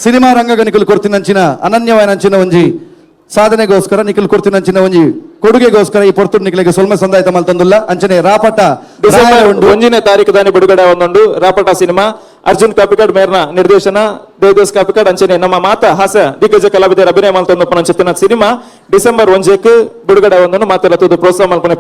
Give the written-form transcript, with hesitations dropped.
cinema ರಂಗಗ Nikhil ಕೊರ್ತಿನಂಚಿನ ಅನನ್ಯವಾದಂಚಿನ ಒಂಜಿ ಸಾಧನೆಗೋಸ್ಕರ ನಿಖಲ್ ಕೊರ್ತಿನಂಚಿನ ಒಂಜಿ ಕೊಡುಗೆಗೋಸ್ಕರ ಈ ಪೊರ್ತುಡ್ ನಿಖಲಿಗೆ ಸೊಲ್ಮೆ ಸಂದಾಯಿತ ಮಲ್ತಂದುಲ್ಲ ಅಂಚನೆ ರಾಪಟ ಡಿಸೆಂಬರ್ 1ನೇ ತಾರೀಕು ದಾನಿ ಬಿಡುಗಡೆ ಒಂದೊಂದು ರಾಪಟ ಸಿನಿಮಾ ಅರ್ಜುನ್ ಕಾಪಿಕಾಡ್ ಮೇರ್ನ ನಿರ್ದೇಶನ ದೇವದಾಸ್ ಕಾಪಿಕಾಡ್ ಅಂಚನೆ ನಮ್ಮ ಮಾತ ಹಾಸ್ಯ ದಿಗ್ಗಜ ಕಲಾವಿದರ ಅಭಿನಯ ಮಲ್ತಂದು ಪಂಚತಿನ ಸಿನಿಮಾ ಡಿಸೆಂಬರ್ 1ಕ್ಕೆ ಬಿಡುಗಡೆ ಒಂದನ್ನು ಮಾತೆಲ್ಲ ಪ್ರೋತ್ಸಾಹ ಮಲ್ಪನೆ